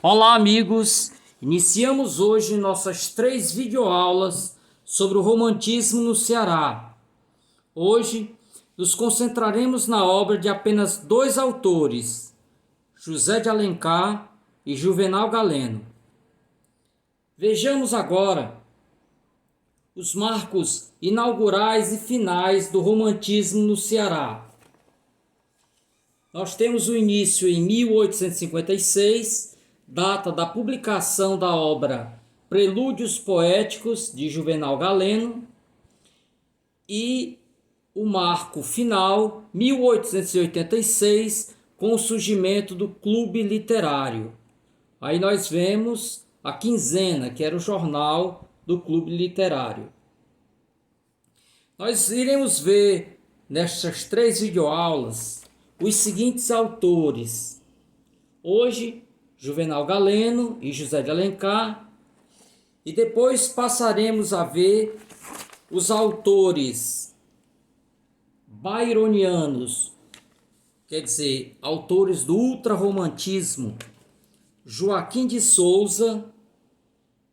Olá, amigos! Iniciamos hoje nossas 3 videoaulas sobre o romantismo no Ceará. Hoje nos concentraremos na obra de apenas 2 autores, José de Alencar e Juvenal Galeno. Vejamos agora os marcos inaugurais e finais do romantismo no Ceará. Nós temos o início em 1856, data da publicação da obra Prelúdios Poéticos, de Juvenal Galeno, e o marco final, 1886, com o surgimento do Clube Literário. Aí nós vemos a Quinzena, que era o jornal do Clube Literário. Nós iremos ver nestas 3 videoaulas os seguintes autores. Hoje, Juvenal Galeno e José de Alencar. E depois passaremos a ver os autores byronianos, quer dizer, autores do ultrarromantismo, Joaquim de Souza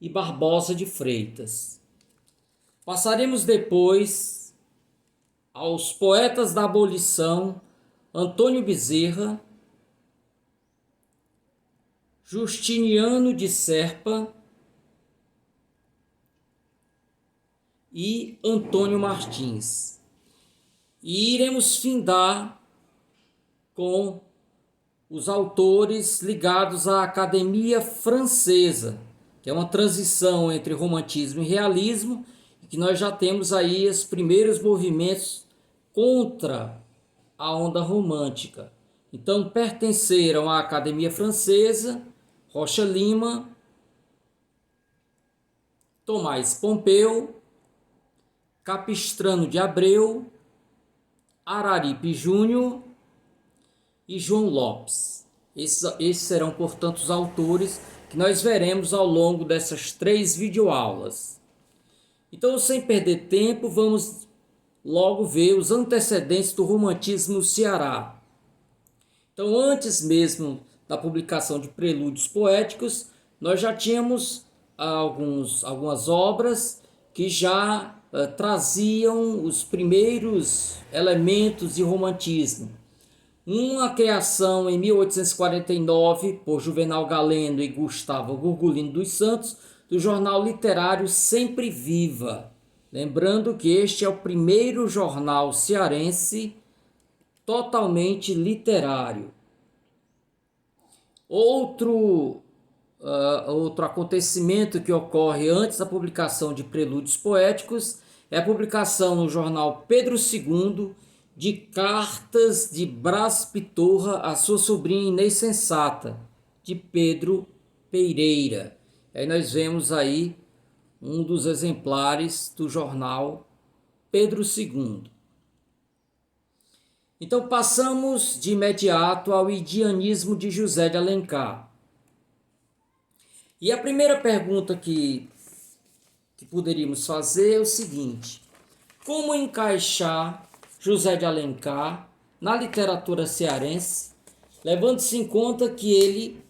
e Barbosa de Freitas. Passaremos depois aos poetas da abolição, Antônio Bezerra, Justiniano de Serpa e Antônio Martins. E iremos findar com os autores ligados à Academia Francesa, que é uma transição entre romantismo e realismo, e que nós já temos aí os primeiros movimentos contra a onda romântica. Então, pertenceram à Academia Francesa Rocha Lima, Tomás Pompeu, Capistrano de Abreu, Araripe Júnior e João Lopes. Esses serão, portanto, os autores que nós veremos ao longo dessas 3 videoaulas. Então, sem perder tempo, vamos logo ver os antecedentes do romantismo no Ceará. Então, antes mesmo da publicação de Prelúdios Poéticos, nós já tínhamos algumas obras que já traziam os primeiros elementos de romantismo. Uma criação em 1849 por Juvenal Galeno e Gustavo Gorgulino dos Santos, do jornal literário Sempre Viva. Lembrando que este é o primeiro jornal cearense totalmente literário. Outro acontecimento que ocorre antes da publicação de Prelúdios Poéticos é a publicação no jornal Pedro II de cartas de Brás Pitorra à sua sobrinha Inês Sensata, de Pedro Pereira. Aí nós vemos aí um dos exemplares do jornal Pedro II. Então passamos de imediato ao indianismo de José de Alencar. E a primeira pergunta que poderíamos fazer é o seguinte: como encaixar José de Alencar na literatura cearense, levando-se em conta que ele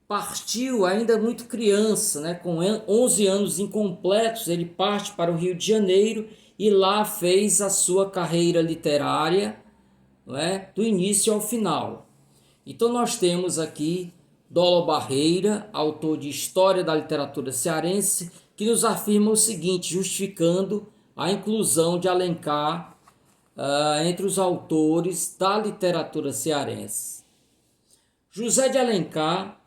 partiu ainda muito criança, né? Com 11 anos incompletos, ele parte para o Rio de Janeiro e lá fez a sua carreira literária, não é? Do início ao final. Então nós temos aqui Dolo Barreira, autor de História da Literatura Cearense, que nos afirma o seguinte, justificando a inclusão de Alencar entre os autores da literatura cearense. José de Alencar,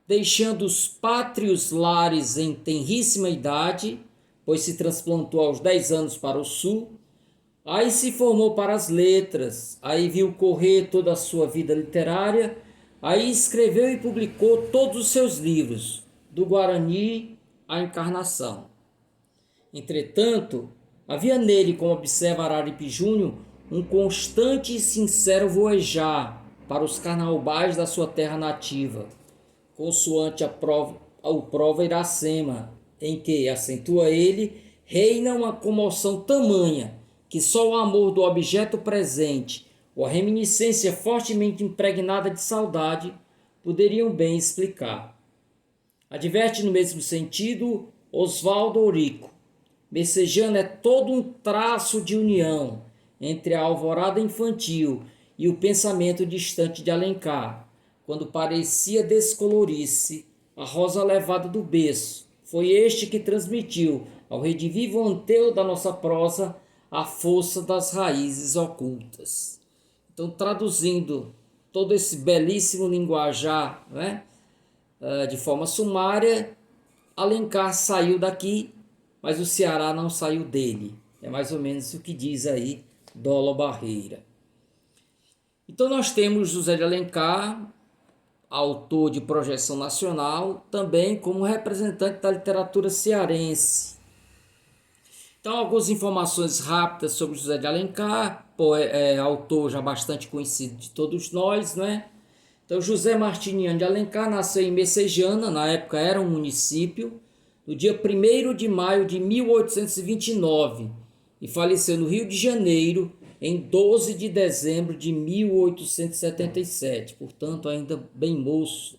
deixando os pátrios lares em tenríssima idade, pois se transplantou aos 10 anos para o sul, aí se formou para as letras, aí viu correr toda a sua vida literária, aí escreveu e publicou todos os seus livros, do Guarani à Encarnação. Entretanto, havia nele, como observa Araripe Júnior, um constante e sincero voejar para os carnaubais da sua terra nativa, consoante o prova Iracema, em que, acentua ele, reina uma comoção tamanha que só o amor do objeto presente ou a reminiscência fortemente impregnada de saudade poderiam bem explicar. Adverte no mesmo sentido Oswaldo Eurico. Messejana é todo um traço de união entre a alvorada infantil e o pensamento distante de Alencar, quando parecia descolorir-se a rosa levada do berço. Foi este que transmitiu ao redivivo anteu da nossa prosa a força das raízes ocultas. Então, traduzindo todo esse belíssimo linguajar, né, de forma sumária, Alencar saiu daqui, mas o Ceará não saiu dele. É mais ou menos o que diz aí Dolo Barreira. Então nós temos José de Alencar, autor de projeção nacional, também como representante da literatura cearense. Então, algumas informações rápidas sobre José de Alencar, autor já bastante conhecido de todos nós, né? Então, José Martiniano de Alencar nasceu em Messejana, na época era um município, no dia 1º de maio de 1829, e faleceu no Rio de Janeiro em 12 de dezembro de 1877, portanto ainda bem moço.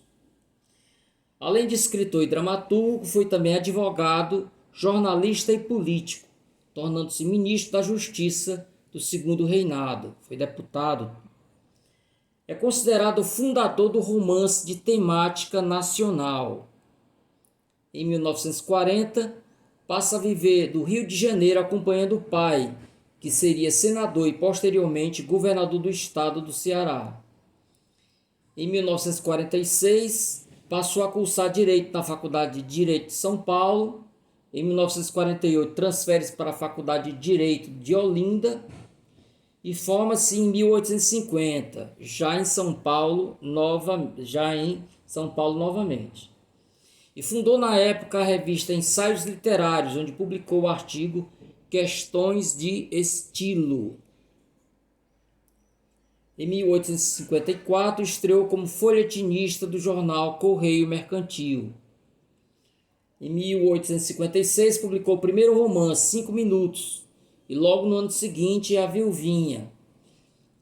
Além de escritor e dramaturgo, foi também advogado, jornalista e político, tornando-se ministro da Justiça do Segundo Reinado, foi deputado. É considerado o fundador do romance de temática nacional. Em 1940, passa a viver do Rio de Janeiro acompanhando o pai, que seria senador e posteriormente governador do estado do Ceará. Em 1946, passou a cursar Direito na Faculdade de Direito de São Paulo. Em 1948, transfere-se para a Faculdade de Direito de Olinda e forma-se em 1850, já em São Paulo novamente. E fundou na época a revista Ensaios Literários, onde publicou o artigo Questões de Estilo. Em 1854, estreou como folhetinista do jornal Correio Mercantil. Em 1856, publicou o primeiro romance, 5 Minutos, e logo no ano seguinte, A Viuvinha.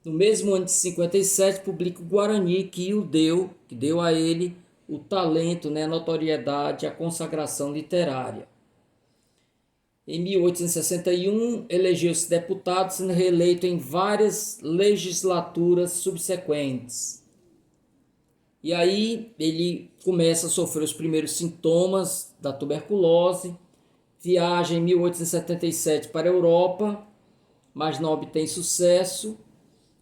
No mesmo ano de 57, publica o Guarani, que deu a ele o talento, a notoriedade, a consagração literária. Em 1861, elegeu-se deputado, sendo reeleito em várias legislaturas subsequentes. E aí ele começa a sofrer os primeiros sintomas da tuberculose, viaja em 1877 para a Europa, mas não obtém sucesso.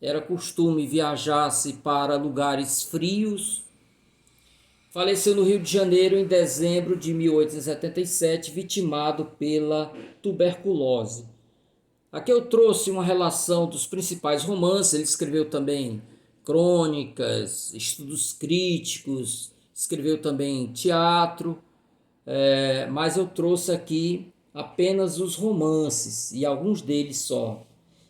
Era costume viajar-se para lugares frios. Faleceu no Rio de Janeiro em dezembro de 1877, vitimado pela tuberculose. Aqui eu trouxe uma relação dos principais romances. Ele escreveu também crônicas, estudos críticos, escreveu também teatro, mas eu trouxe aqui apenas os romances, e alguns deles só.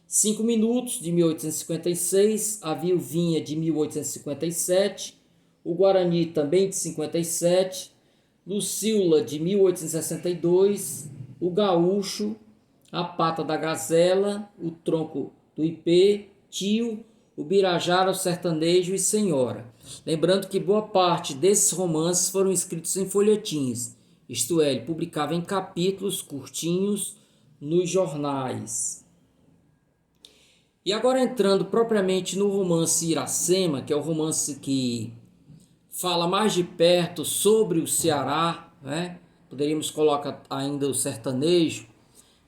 5 Minutos, de 1856, A Viuvinha, de 1857, o Guarani, também de 57, Lucília, de 1862, o Gaúcho, A Pata da Gazela, O Tronco do Ipê, Tio, o Birajara, o Sertanejo e Senhora. Lembrando que boa parte desses romances foram escritos em folhetins, isto é, ele publicava em capítulos curtinhos nos jornais. E agora entrando propriamente no romance Iracema, que é o romance que fala mais de perto sobre o Ceará, né? Poderíamos colocar ainda o sertanejo,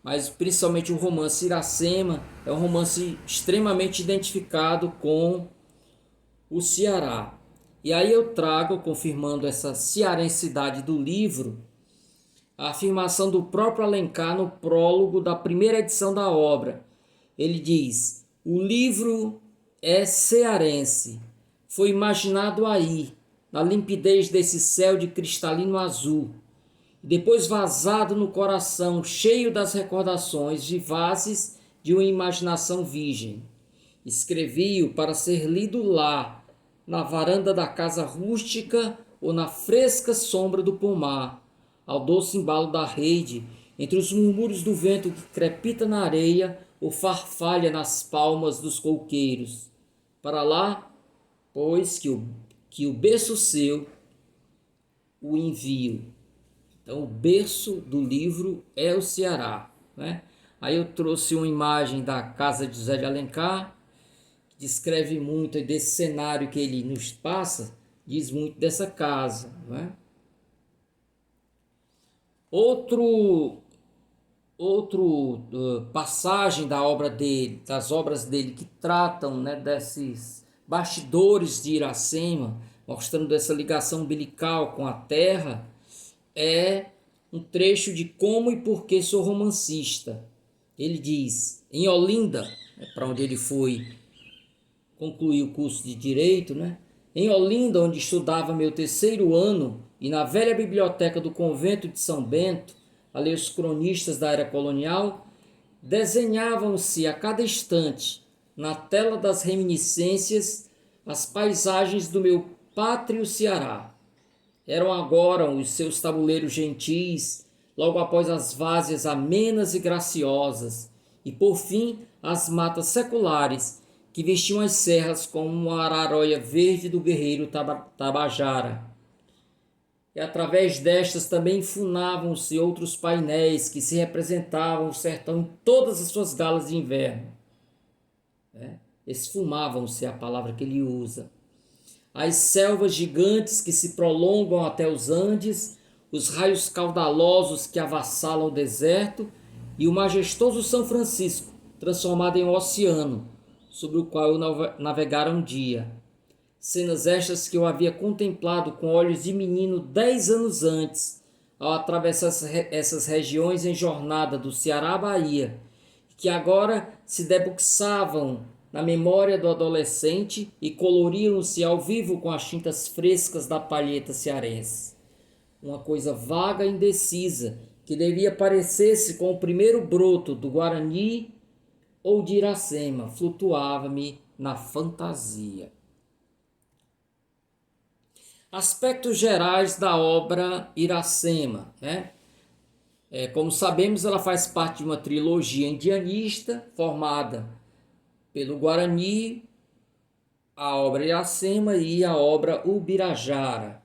mas principalmente o romance Iracema é um romance extremamente identificado com o Ceará. E aí eu trago, confirmando essa cearensidade do livro, a afirmação do próprio Alencar no prólogo da primeira edição da obra. Ele diz: o livro é cearense, foi imaginado aí, na limpidez desse céu de cristalino azul, e depois vazado no coração, cheio das recordações vivazes de uma imaginação virgem. Escrevi-o para ser lido lá, na varanda da casa rústica ou na fresca sombra do pomar, ao doce embalo da rede, entre os murmúrios do vento que crepita na areia ou farfalha nas palmas dos coqueiros. Para lá, pois, que o berço seu, o envio. Então, o berço do livro é o Ceará, né? Aí eu trouxe uma imagem da casa de José de Alencar, que descreve muito desse cenário que ele nos passa, diz muito dessa casa, né? Outro passagem da obra dele, das obras dele que tratam, né, desses bastidores de Iracema, mostrando essa ligação umbilical com a terra, é um trecho de Como e Por que Sou Romancista. Ele diz, em Olinda, para onde ele foi concluir o curso de Direito, né? Em Olinda, onde estudava meu terceiro ano, e na velha biblioteca do convento de São Bento, ali os cronistas da era colonial, desenhavam-se a cada instante, na tela das reminiscências, as paisagens do meu pátrio Ceará. Eram agora os seus tabuleiros gentis, logo após as várzeas amenas e graciosas, e por fim as matas seculares, que vestiam as serras como a araróia verde do guerreiro Tabajara. E através destas também enfunavam-se outros painéis que se representavam o sertão em todas as suas galas de inverno. Esfumavam-se é a palavra que ele usa. As selvas gigantes que se prolongam até os Andes, os raios caudalosos que avassalam o deserto e o majestoso São Francisco, transformado em um oceano, sobre o qual eu navegara um dia. Cenas estas que eu havia contemplado com olhos de menino 10 anos antes, ao atravessar essas regiões em jornada do Ceará à Bahia, que agora se debruçavam na memória do adolescente e coloriam-se ao vivo com as tintas frescas da palheta cearense. Uma coisa vaga e indecisa, que devia parecer-se com o primeiro broto do Guarani ou de Iracema, flutuava-me na fantasia. Aspectos gerais da obra Iracema, né? Como sabemos, ela faz parte de uma trilogia indianista formada pelo Guarani, a obra Iracema e a obra Ubirajara.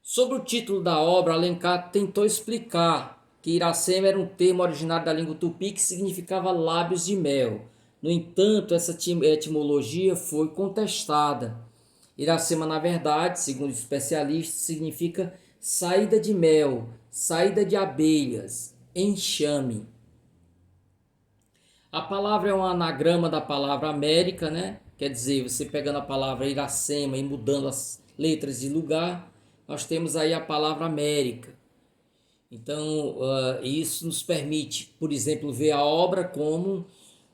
Sobre o título da obra, Alencar tentou explicar que Iracema era um termo originário da língua tupi que significava lábios de mel. No entanto, essa etimologia foi contestada. Iracema, na verdade, segundo especialistas, significa saída de mel, saída de abelhas, enxame. A palavra é um anagrama da palavra América, né? Quer dizer, você pegando a palavra Iracema e mudando as letras de lugar, nós temos aí a palavra América. Então, isso nos permite, por exemplo, ver a obra como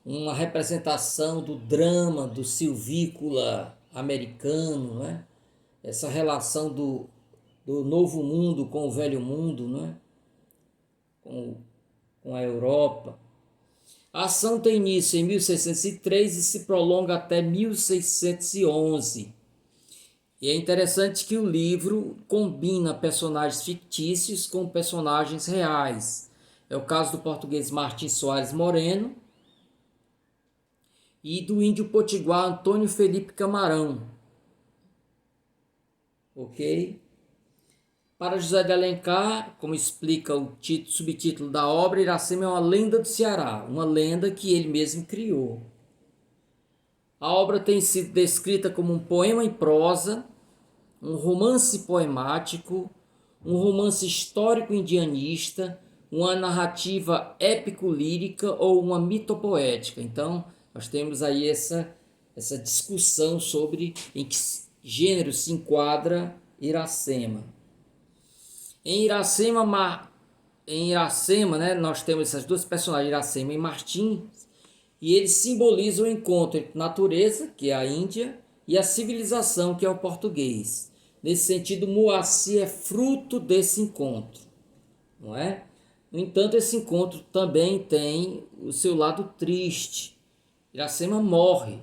uma representação do drama do silvícola americano, né? Essa relação do novo mundo com o velho mundo, né? Com a Europa. A ação tem início em 1603 e se prolonga até 1611. E é interessante que o livro combina personagens fictícios com personagens reais. É o caso do português Martim Soares Moreno e do índio potiguar Antônio Felipe Camarão. Ok? Para José de Alencar, como explica o subtítulo da obra, Iracema é uma lenda do Ceará, uma lenda que ele mesmo criou. A obra tem sido descrita como um poema em prosa, um romance poemático, um romance histórico indianista, uma narrativa épico-lírica ou uma mitopoética. Então, nós temos aí essa discussão sobre em que gênero se enquadra Iracema. Em Iracema, né, nós temos essas duas personagens, Iracema e Martim, e eles simbolizam o encontro entre natureza, que é a Índia, e a civilização, que é o português. Nesse sentido, Moacir é fruto desse encontro, não é? No entanto, esse encontro também tem o seu lado triste. Iracema morre.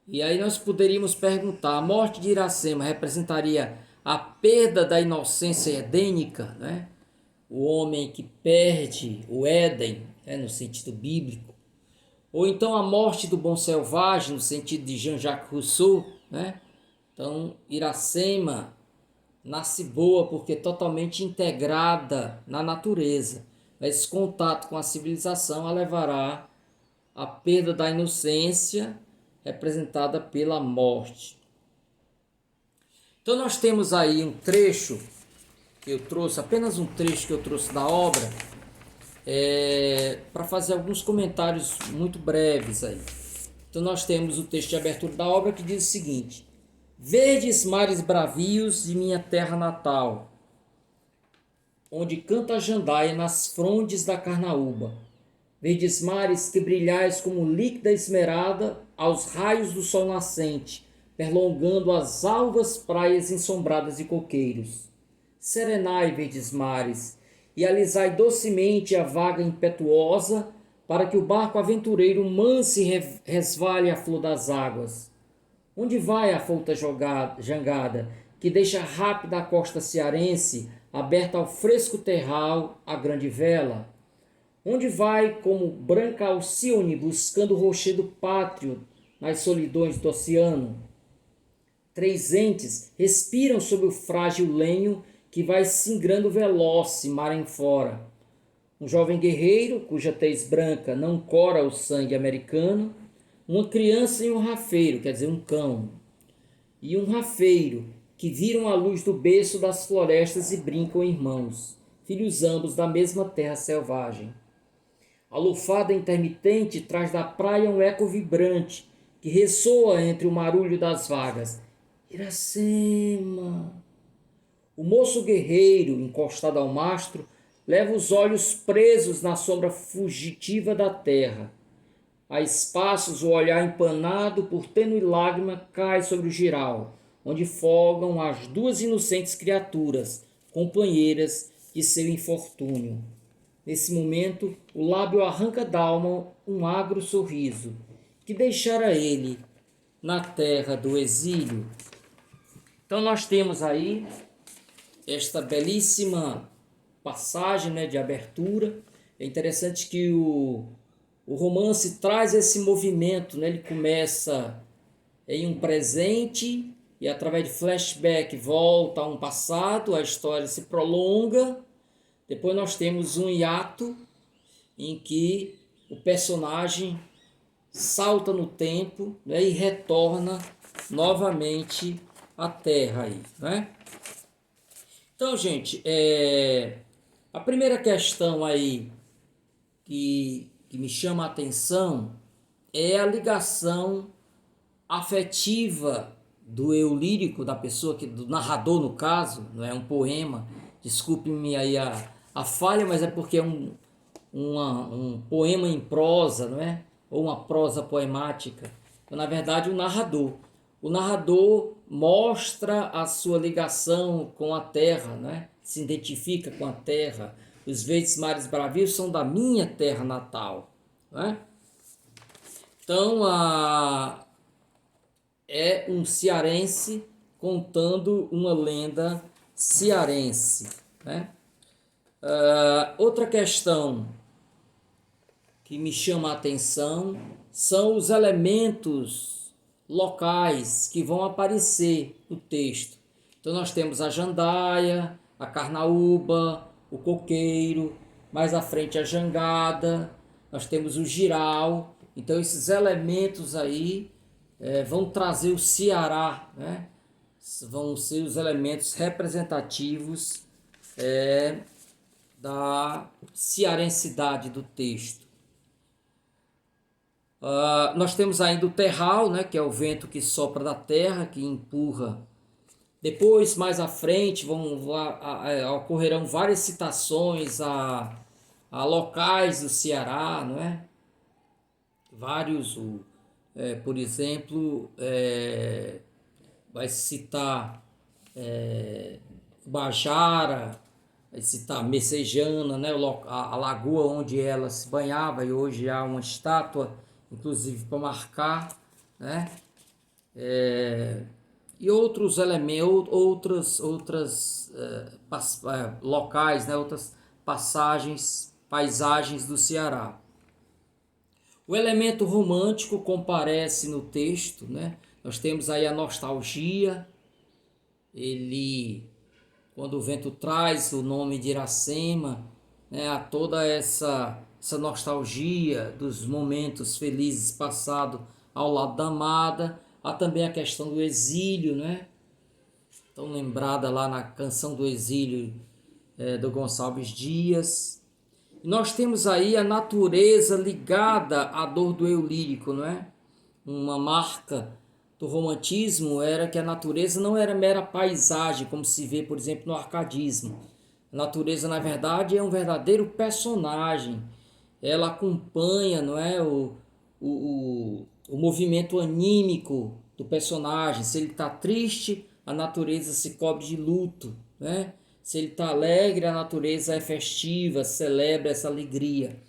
E aí nós poderíamos perguntar, a morte de Iracema representaria a perda da inocência edênica, né? O homem que perde o Éden, né, no sentido bíblico, ou então a morte do bom selvagem, no sentido de Jean-Jacques Rousseau, né? Então, Iracema nasce boa porque é totalmente integrada na natureza. Esse contato com a civilização a levará à perda da inocência, representada pela morte. Então nós temos aí um trecho que eu trouxe, apenas um trecho que eu trouxe da obra, para fazer alguns comentários muito breves aí. Então nós temos o texto de abertura da obra que diz o seguinte: verdes mares bravios de minha terra natal, onde canta a jandaia nas frondes da carnaúba. Verdes mares que brilhais como líquida esmerada aos raios do sol nascente, perlongando as alvas praias ensombradas de coqueiros. Serenai, verdes mares, e alisai docemente a vaga impetuosa, para que o barco aventureiro manse resvale à flor das águas. Onde vai a fouta jangada, que deixa rápida a costa cearense, aberta ao fresco terral a grande vela? Onde vai como branca Alcione buscando o rochedo pátrio nas solidões do oceano? Três entes respiram sob o frágil lenho que vai singrando veloz mar em fora. Um jovem guerreiro, cuja tez branca não cora o sangue americano, uma criança e um rafeiro, quer dizer, um cão, e um rafeiro, que viram a luz do berço das florestas e brincam irmãos, filhos ambos da mesma terra selvagem. A lufada intermitente traz da praia um eco vibrante, que ressoa entre o marulho das vagas. Iracema! O moço guerreiro, encostado ao mastro, leva os olhos presos na sombra fugitiva da terra. A espaços o olhar empanado por tênue lágrima cai sobre o jiral, onde folgam as duas inocentes criaturas, companheiras de seu infortúnio. Nesse momento, o lábio arranca d'alma um agro sorriso, que deixara ele na terra do exílio. Então nós temos aí esta belíssima passagem, né, de abertura. É interessante que o romance traz esse movimento, né? Ele começa em um presente e através de flashback volta a um passado, a história se prolonga. Depois nós temos um hiato em que o personagem salta no tempo, né, e retorna novamente à Terra aí, né? Então, gente, a primeira questão aí que me chama a atenção é a ligação afetiva do eu lírico da pessoa, do narrador no caso, não é um poema, desculpe-me aí a falha, mas é porque é um poema em prosa, não é? Ou uma prosa poemática. Então, na verdade, o narrador mostra a sua ligação com a terra, né? Se identifica com a terra. Os verdes mares bravios são da minha terra natal, né? Então, é um cearense contando uma lenda cearense, né? Outra questão que me chama a atenção são os elementos locais que vão aparecer no texto. Então nós temos a jandaia, a carnaúba, o coqueiro, mais à frente a jangada, nós temos o giral. Então esses elementos aí vão trazer o Ceará, né? Vão ser os elementos representativos da cearensidade do texto. Nós temos ainda o terral, né, que é o vento que sopra da terra, que empurra. Depois, mais à frente, ocorrerão várias citações a locais do Ceará, não é? Vários, por exemplo, vai citar Bajara, vai citar Messejana, né? A lagoa onde ela se banhava, e hoje há uma estátua, inclusive para marcar, né? E outros elementos, outras locais, né? Outras paisagens do Ceará. O elemento romântico comparece no texto, né? Nós temos aí a nostalgia, ele quando o vento traz o nome de Iracema, né, a toda essa nostalgia dos momentos felizes passados ao lado da amada, há também a questão do exílio, né? Tão lembrada lá na Canção do Exílio do Gonçalves Dias. E nós temos aí a natureza ligada à dor do eu lírico, não é? Uma marca do romantismo era que a natureza não era mera paisagem, como se vê, por exemplo, no arcadismo. A natureza, na verdade, é um verdadeiro personagem. Ela acompanha, não é, o movimento anímico do personagem. Se ele está triste, a natureza se cobre de luto, né? Se ele está alegre, a natureza é festiva, celebra essa alegria.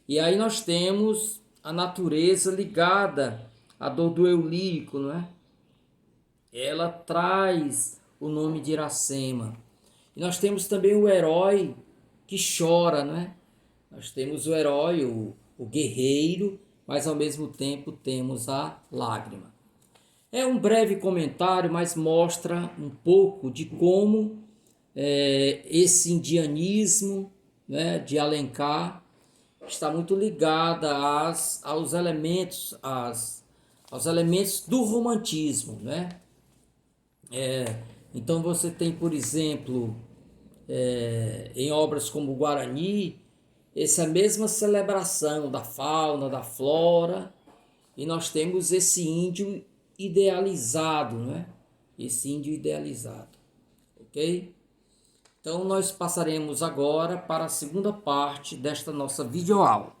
E aí nós temos a natureza ligada à dor do eu lírico, não é? Ela traz o nome de Iracema. E nós temos também o herói que chora, não é? Nós temos o herói, o guerreiro, mas ao mesmo tempo temos a lágrima. É um breve comentário, mas mostra um pouco de como esse indianismo, né, de Alencar está muito ligada aos elementos, aos elementos do romantismo, né? Então você tem, por exemplo, em obras como Guarani, essa mesma celebração da fauna, da flora, e nós temos esse índio idealizado, né? Esse índio idealizado, ok? Então nós passaremos agora para a segunda parte desta nossa videoaula.